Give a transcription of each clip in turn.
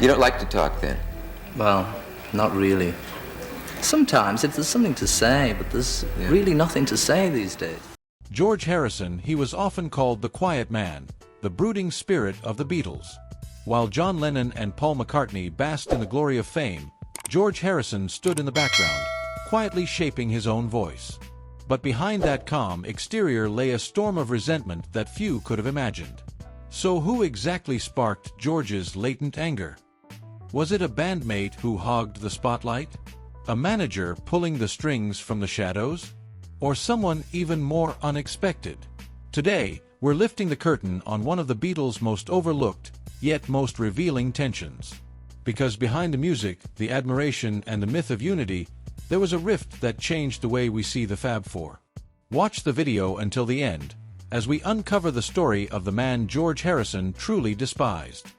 You don't like to talk then? Well, not really. Sometimes if there's something to say, but there's really nothing to say these days. George Harrison, he was often called the quiet man, the brooding spirit of the Beatles. While John Lennon and Paul McCartney basked in the glory of fame, George Harrison stood in the background, quietly shaping his own voice. But behind that calm exterior lay a storm of resentment that few could have imagined. So who exactly sparked George's latent anger? Was it a bandmate who hogged the spotlight? A manager pulling the strings from the shadows? Or someone even more unexpected? Today, we're lifting the curtain on one of the Beatles' most overlooked, yet most revealing tensions. Because behind the music, the admiration, and the myth of unity, there was a rift that changed the way we see the Fab Four. Watch the video until the end, as we uncover the story of the man George Harrison truly despised.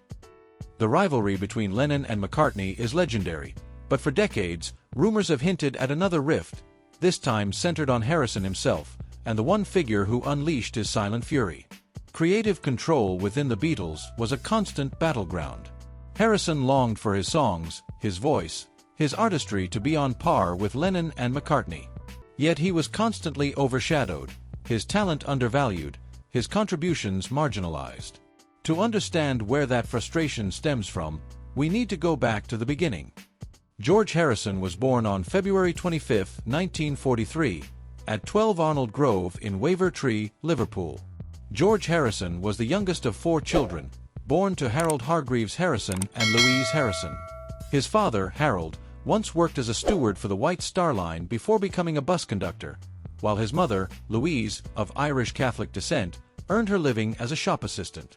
The rivalry between Lennon and McCartney is legendary, but for decades, rumors have hinted at another rift, this time centered on Harrison himself, and the one figure who unleashed his silent fury. Creative control within the Beatles was a constant battleground. Harrison longed for his songs, his voice, his artistry to be on par with Lennon and McCartney. Yet he was constantly overshadowed, his talent undervalued, his contributions marginalized. To understand where that frustration stems from, we need to go back to the beginning. George Harrison was born on February 25, 1943, at 12 Arnold Grove in Wavertree, Liverpool. George Harrison was the youngest of 4 children, born to Harold Hargreaves Harrison and Louise Harrison. His father, Harold, once worked as a steward for the White Star Line before becoming a bus conductor, while his mother, Louise, of Irish Catholic descent, earned her living as a shop assistant.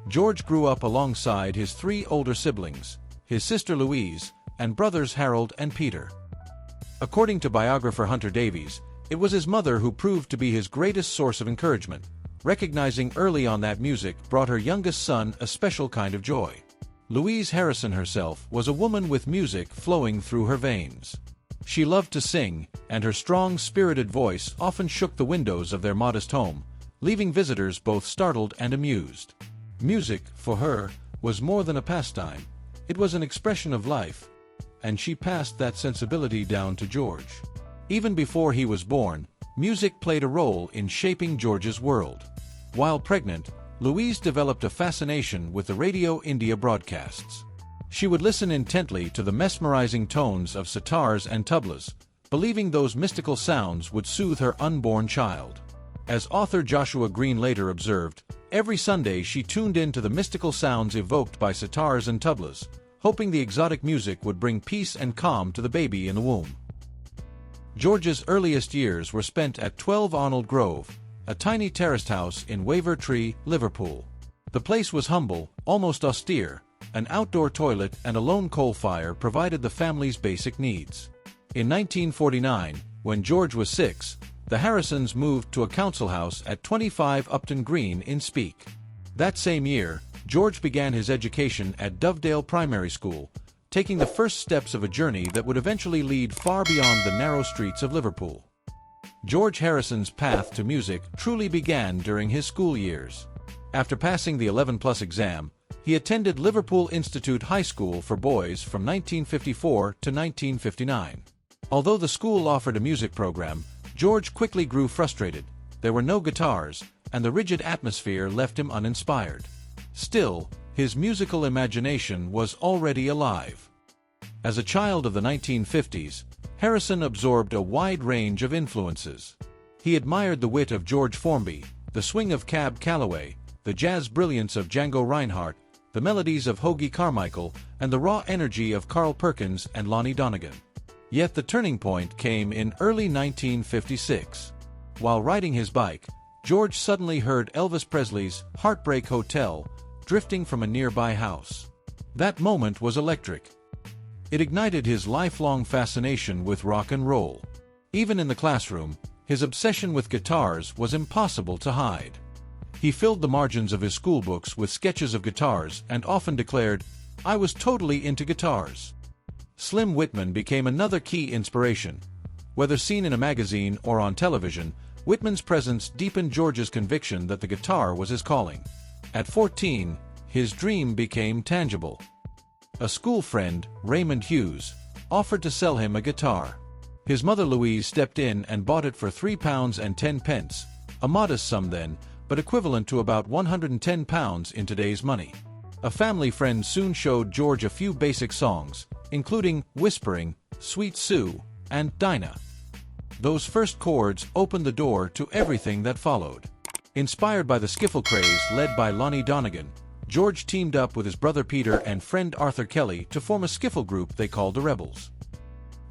George grew up alongside his 3 older siblings, his sister Louise, and brothers Harold and Peter. According to biographer Hunter Davies, it was his mother who proved to be his greatest source of encouragement, recognizing early on that music brought her youngest son a special kind of joy. Louise Harrison herself was a woman with music flowing through her veins. She loved to sing, and her strong, spirited voice often shook the windows of their modest home, leaving visitors both startled and amused. Music, for her, was more than a pastime. It was an expression of life, and she passed that sensibility down to George. Even before he was born, music played a role in shaping George's world. While pregnant, Louise developed a fascination with the Radio India broadcasts. She would listen intently to the mesmerizing tones of sitars and tablas, believing those mystical sounds would soothe her unborn child. As author Joshua Green later observed, every Sunday she tuned in to the mystical sounds evoked by sitars and tablas, hoping the exotic music would bring peace and calm to the baby in the womb. George's earliest years were spent at 12 Arnold Grove, a tiny terraced house in Wavertree, Liverpool. The place was humble, almost austere. An outdoor toilet and a lone coal fire provided the family's basic needs. In 1949, when George was 6, the Harrisons moved to a council house at 25 Upton Green in Speke. That same year, George began his education at Dovedale Primary School, taking the first steps of a journey that would eventually lead far beyond the narrow streets of Liverpool. George Harrison's path to music truly began during his school years. After passing the 11+ exam, he attended Liverpool Institute High School for Boys from 1954 to 1959. Although the school offered a music program, George quickly grew frustrated. There were no guitars, and the rigid atmosphere left him uninspired. Still, his musical imagination was already alive. As a child of the 1950s, Harrison absorbed a wide range of influences. He admired the wit of George Formby, the swing of Cab Calloway, the jazz brilliance of Django Reinhardt, the melodies of Hoagy Carmichael, and the raw energy of Carl Perkins and Lonnie Donegan. Yet the turning point came in early 1956. While riding his bike, George suddenly heard Elvis Presley's Heartbreak Hotel drifting from a nearby house. That moment was electric. It ignited his lifelong fascination with rock and roll. Even in the classroom, his obsession with guitars was impossible to hide. He filled the margins of his school books with sketches of guitars and often declared, "I was totally into guitars." Slim Whitman became another key inspiration. Whether seen in a magazine or on television, Whitman's presence deepened George's conviction that the guitar was his calling. At 14, his dream became tangible. A school friend, Raymond Hughes, offered to sell him a guitar. His mother Louise stepped in and bought it for £3.10, a modest sum then, but equivalent to about £110 in today's money. A family friend soon showed George a few basic songs, including Whispering, Sweet Sue, and Dinah. Those first chords opened the door to everything that followed. Inspired by the skiffle craze led by Lonnie Donegan, George teamed up with his brother Peter and friend Arthur Kelly to form a skiffle group they called the Rebels.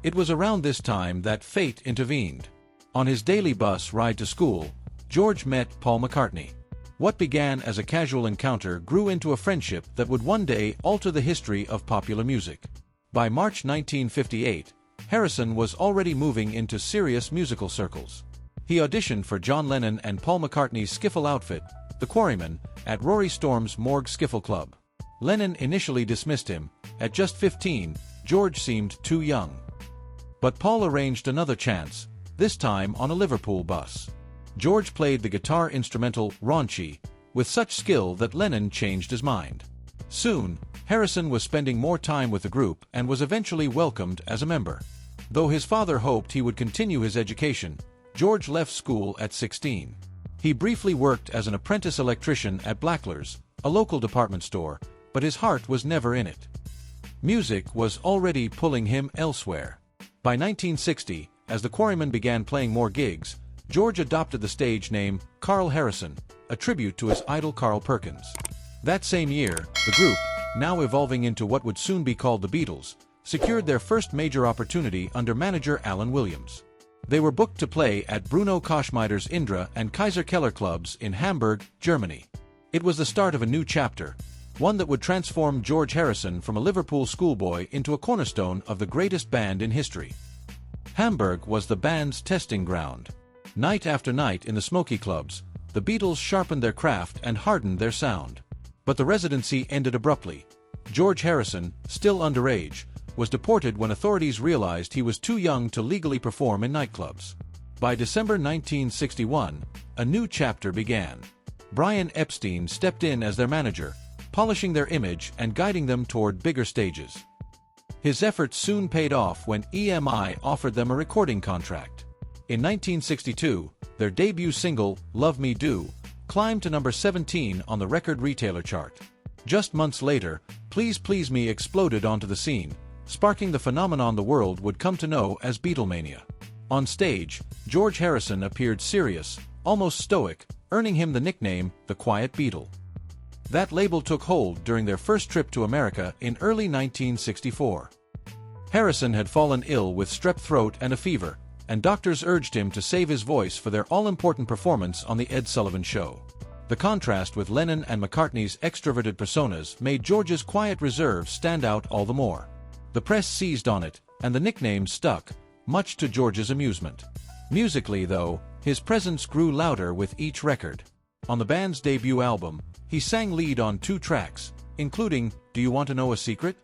It was around this time that fate intervened. On his daily bus ride to school, George met Paul McCartney. What began as a casual encounter grew into a friendship that would one day alter the history of popular music. By March 1958, Harisson was already moving into serious musical circles. He auditioned for John Lennon and Paul McCartney's skiffle outfit, the Quarrymen, at Rory Storm's Morgue Skiffle Club. Lennon initially dismissed him. At just 15, George seemed too young. But Paul arranged another chance, this time on a Liverpool bus. George played the guitar instrumental Raunchy with such skill that Lennon changed his mind. Soon, Harisson was spending more time with the group and was eventually welcomed as a member. Though his father hoped he would continue his education, George left school at 16. He briefly worked as an apprentice electrician at Blackler's, a local department store, but his heart was never in it. Music was already pulling him elsewhere. By 1960, as the Quarrymen began playing more gigs, George adopted the stage name Carl Harisson, a tribute to his idol Carl Perkins. That same year, the group, now evolving into what would soon be called the Beatles, secured their first major opportunity under manager Alan Williams. They were booked to play at Bruno Koschmider's Indra and Kaiser Keller clubs in Hamburg, Germany. It was the start of a new chapter, one that would transform George Harisson from a Liverpool schoolboy into a cornerstone of the greatest band in history. Hamburg was the band's testing ground. Night after night in the smoky clubs, the Beatles sharpened their craft and hardened their sound. But the residency ended abruptly. George Harisson, still underage, was deported when authorities realized he was too young to legally perform in nightclubs. By December 1961, a new chapter began. Brian Epstein stepped in as their manager, polishing their image and guiding them toward bigger stages. His efforts soon paid off when EMI offered them a recording contract. In 1962, their debut single, Love Me Do, climbed to number 17 on the record retailer chart. Just months later, Please Please Me exploded onto the scene, sparking the phenomenon the world would come to know as Beatlemania. On stage, George Harisson appeared serious, almost stoic, earning him the nickname the Quiet Beatle. That label took hold during their first trip to America in early 1964. Harisson had fallen ill with strep throat and a fever, and doctors urged him to save his voice for their all-important performance on The Ed Sullivan Show. The contrast with Lennon and McCartney's extroverted personas made George's quiet reserve stand out all the more. The press seized on it, and the nickname stuck, much to George's amusement. Musically, though, his presence grew louder with each record. On the band's debut album, he sang lead on 2 tracks, including Do You Want to Know a Secret?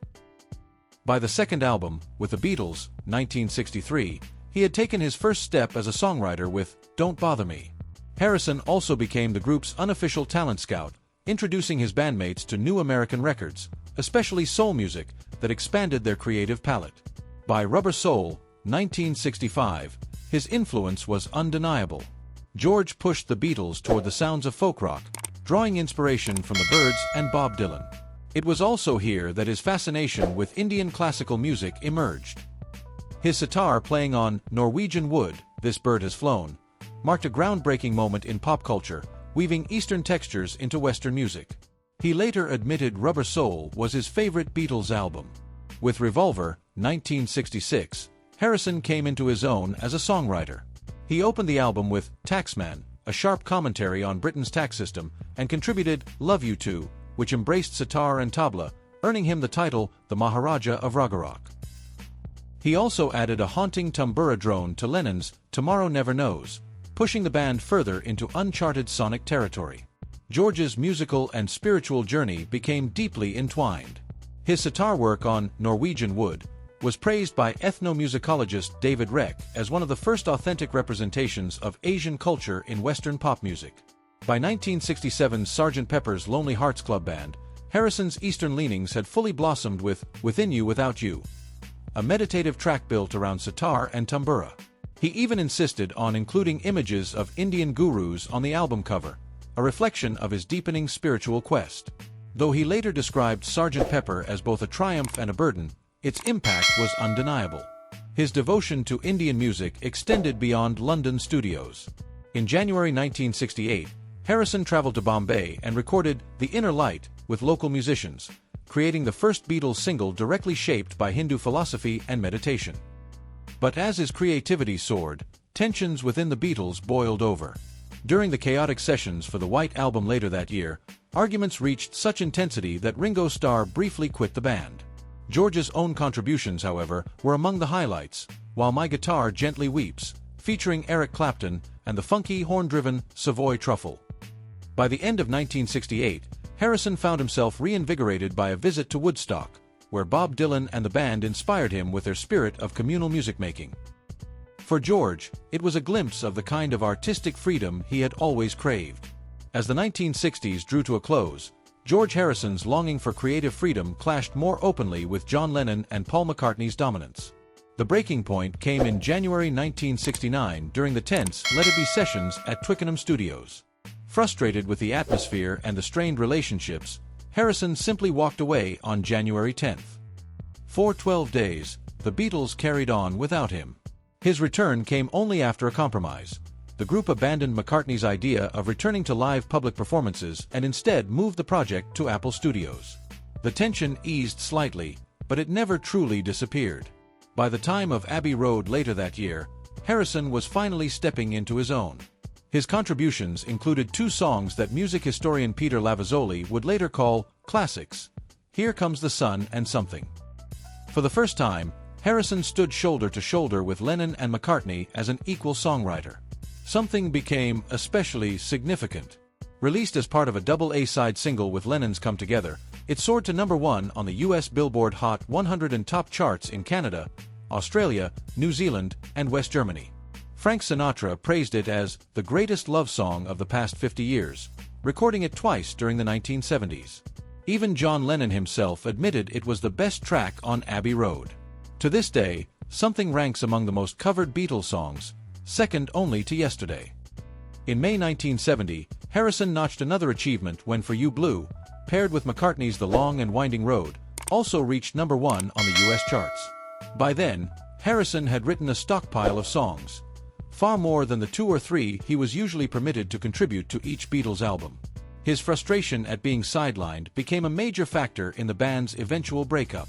By the second album, with the Beatles, 1963, he had taken his first step as a songwriter with Don't Bother Me. Harisson also became the group's unofficial talent scout, introducing his bandmates to new American records, especially soul music, that expanded their creative palette. By Rubber Soul, 1965, his influence was undeniable. George pushed the Beatles toward the sounds of folk rock, drawing inspiration from the Byrds and Bob Dylan. It was also here that his fascination with Indian classical music emerged. His sitar playing on Norwegian Wood, This Bird Has Flown, marked a groundbreaking moment in pop culture, weaving Eastern textures into Western music. He later admitted Rubber Soul was his favorite Beatles album. With Revolver, 1966, Harisson came into his own as a songwriter. He opened the album with Taxman, a sharp commentary on Britain's tax system, and contributed Love You To, which embraced sitar and tabla, earning him the title the Maharaja of Ragarok. He also added a haunting tambura drone to Lennon's Tomorrow Never Knows, pushing the band further into uncharted sonic territory. George's musical and spiritual journey became deeply entwined. His sitar work on Norwegian Wood was praised by ethnomusicologist David Reck as one of the first authentic representations of Asian culture in Western pop music. By 1967's Sgt. Pepper's Lonely Hearts Club Band, Harrison's Eastern leanings had fully blossomed with Within You Without You, a meditative track built around sitar and tambura. He even insisted on including images of Indian gurus on the album cover, a reflection of his deepening spiritual quest. Though he later described Sgt. Pepper as both a triumph and a burden, its impact was undeniable. His devotion to Indian music extended beyond London studios. In January 1968, Harisson traveled to Bombay and recorded The Inner Light with local musicians, creating the first Beatles single directly shaped by Hindu philosophy and meditation. But as his creativity soared, tensions within the Beatles boiled over. During the chaotic sessions for the White Album later that year, arguments reached such intensity that Ringo Starr briefly quit the band. George's own contributions, however, were among the highlights, While My Guitar Gently Weeps, featuring Eric Clapton, and the funky, horn-driven Savoy Truffle. By the end of 1968, Harisson found himself reinvigorated by a visit to Woodstock, where Bob Dylan and the band inspired him with their spirit of communal music-making. For George, it was a glimpse of the kind of artistic freedom he had always craved. As the 1960s drew to a close, George Harrison's longing for creative freedom clashed more openly with John Lennon and Paul McCartney's dominance. The breaking point came in January 1969 during the tense Let It Be sessions at Twickenham Studios. Frustrated with the atmosphere and the strained relationships, Harisson simply walked away on January 10th. For 12 days, the Beatles carried on without him. His return came only after a compromise. The group abandoned McCartney's idea of returning to live public performances and instead moved the project to Apple Studios. The tension eased slightly, but it never truly disappeared. By the time of Abbey Road later that year, Harisson was finally stepping into his own. His contributions included two songs that music historian Peter Lavazzoli would later call classics, Here Comes the Sun and Something. For the first time, Harisson stood shoulder to shoulder with Lennon and McCartney as an equal songwriter. Something became especially significant. Released as part of a double A-side single with Lennon's Come Together, it soared to #1 on the US Billboard Hot 100 and top charts in Canada, Australia, New Zealand, and West Germany. Frank Sinatra praised it as the greatest love song of the past 50 years, recording it twice during the 1970s. Even John Lennon himself admitted it was the best track on Abbey Road. To this day, Something ranks among the most covered Beatles songs, second only to Yesterday. In May 1970, Harisson notched another achievement when For You Blue, paired with McCartney's The Long and Winding Road, also reached #1 on the US charts. By then, Harisson had written a stockpile of songs, far more than the 2 or 3 he was usually permitted to contribute to each Beatles album. His frustration at being sidelined became a major factor in the band's eventual breakup.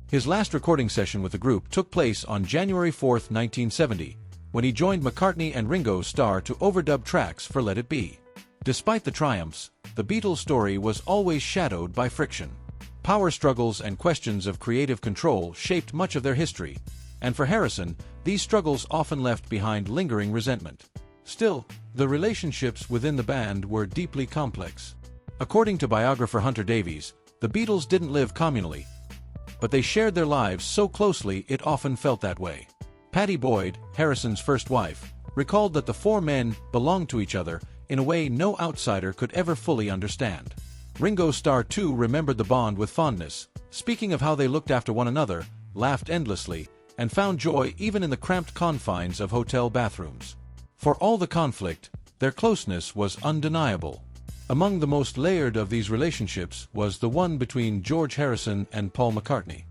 His last recording session with the group took place on January 4, 1970, when he joined McCartney and Ringo Starr to overdub tracks for Let It Be. Despite the triumphs, the Beatles' story was always shadowed by friction. Power struggles and questions of creative control shaped much of their history, and for Harisson, these struggles often left behind lingering resentment. Still, the relationships within the band were deeply complex. According to biographer Hunter Davies, the Beatles didn't live communally, but they shared their lives so closely it often felt that way. Pattie Boyd, Harrison's first wife, recalled that the four men belonged to each other in a way no outsider could ever fully understand. Ringo Starr too remembered the bond with fondness, speaking of how they looked after one another, laughed endlessly, and found joy even in the cramped confines of hotel bathrooms. For all the conflict, their closeness was undeniable. Among the most layered of these relationships was the one between George Harisson and Paul McCartney.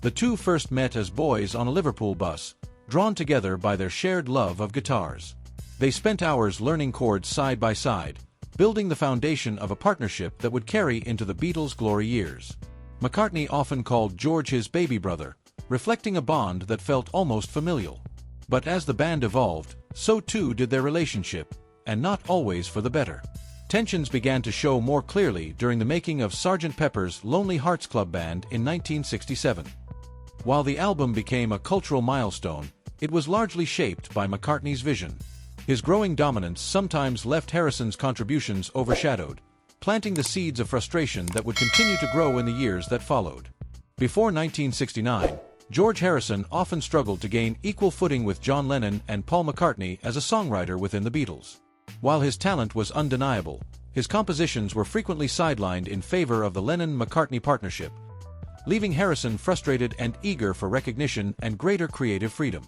The two first met as boys on a Liverpool bus, drawn together by their shared love of guitars. They spent hours learning chords side by side, building the foundation of a partnership that would carry into the Beatles' glory years. McCartney often called George his baby brother, reflecting a bond that felt almost familial. But as the band evolved, so too did their relationship, and not always for the better. Tensions began to show more clearly during the making of Sgt. Pepper's Lonely Hearts Club Band in 1967. While the album became a cultural milestone, it was largely shaped by McCartney's vision. His growing dominance sometimes left Harrison's contributions overshadowed, planting the seeds of frustration that would continue to grow in the years that followed. Before 1969, George Harisson often struggled to gain equal footing with John Lennon and Paul McCartney as a songwriter within the Beatles. While his talent was undeniable, His compositions were frequently sidelined in favor of the Lennon-McCartney partnership, leaving Harisson frustrated and eager for recognition and greater creative freedom.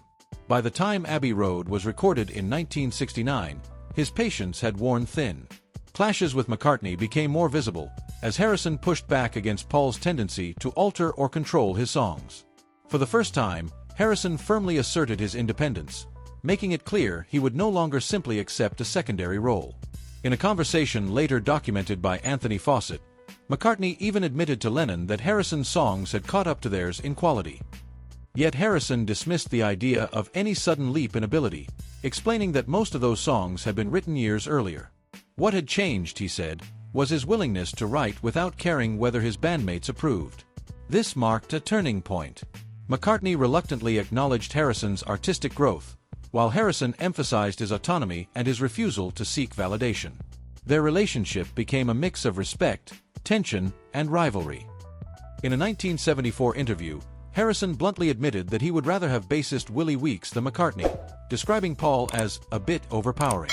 By the time Abbey Road was recorded in 1969, his patience had worn thin. Clashes with McCartney became more visible, as Harisson pushed back against Paul's tendency to alter or control his songs. For the first time, Harisson firmly asserted his independence, making it clear he would no longer simply accept a secondary role. In a conversation later documented by Anthony Fawcett, McCartney even admitted to Lennon that Harrison's songs had caught up to theirs in quality. Yet Harisson dismissed the idea of any sudden leap in ability, explaining that most of those songs had been written years earlier. What had changed, he said, was his willingness to write without caring whether his bandmates approved. This marked a turning point. McCartney reluctantly acknowledged Harrison's artistic growth, while Harisson emphasized his autonomy and his refusal to seek validation. Their relationship became a mix of respect, tension, and rivalry. In a 1974 interview, Harisson bluntly admitted that he would rather have bassist Willie Weeks than McCartney, describing Paul as a bit overpowering.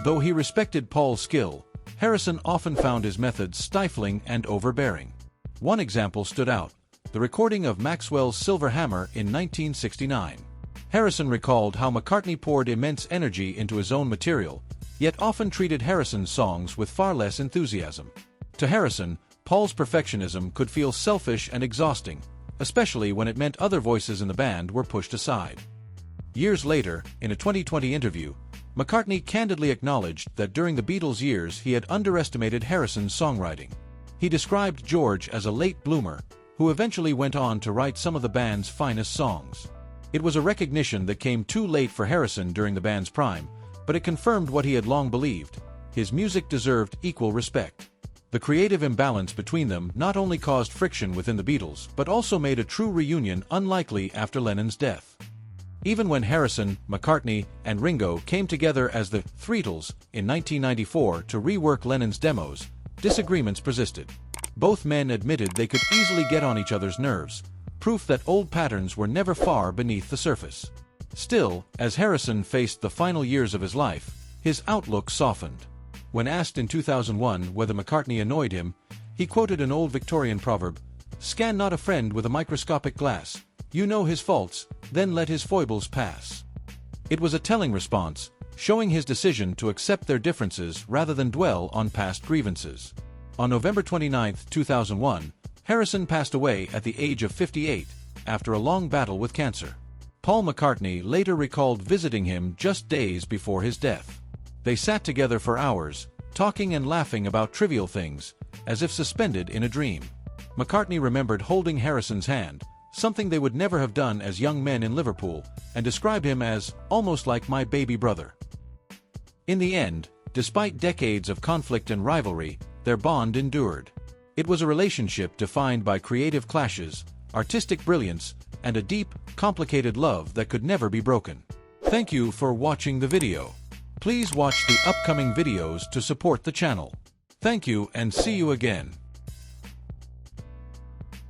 Though he respected Paul's skill, Harisson often found his methods stifling and overbearing. One example stood out: the recording of Maxwell's Silver Hammer in 1969. Harisson recalled how McCartney poured immense energy into his own material, yet often treated Harrison's songs with far less enthusiasm. To Harisson, Paul's perfectionism could feel selfish and exhausting, especially when it meant other voices in the band were pushed aside. Years later, in a 2020 interview, McCartney candidly acknowledged that during the Beatles' years he had underestimated Harrison's songwriting. He described George as a late bloomer, who eventually went on to write some of the band's finest songs. It was a recognition that came too late for Harisson during the band's prime, but it confirmed what he had long believed: his music deserved equal respect. The creative imbalance between them not only caused friction within the Beatles, but also made a true reunion unlikely after Lennon's death. Even when Harisson, McCartney, and Ringo came together as the Threetles in 1994 to rework Lennon's demos, disagreements persisted. Both men admitted they could easily get on each other's nerves, proof that old patterns were never far beneath the surface. Still, as Harisson faced the final years of his life, his outlook softened. When asked in 2001 whether McCartney annoyed him, he quoted an old Victorian proverb: "Scan not a friend with a microscopic glass. You know his faults, then let his foibles pass." It was a telling response, showing his decision to accept their differences rather than dwell on past grievances. On November 29, 2001, Harisson passed away at the age of 58, after a long battle with cancer. Paul McCartney later recalled visiting him just days before his death. They sat together for hours, talking and laughing about trivial things, as if suspended in a dream. McCartney remembered holding Harrison's hand, something they would never have done as young men in Liverpool, and described him as almost like my baby brother. In the end, despite decades of conflict and rivalry, their bond endured. It was a relationship defined by creative clashes, artistic brilliance, and a deep, complicated love that could never be broken. Thank you for watching the video. Please watch the upcoming videos to support the channel. Thank you and see you again.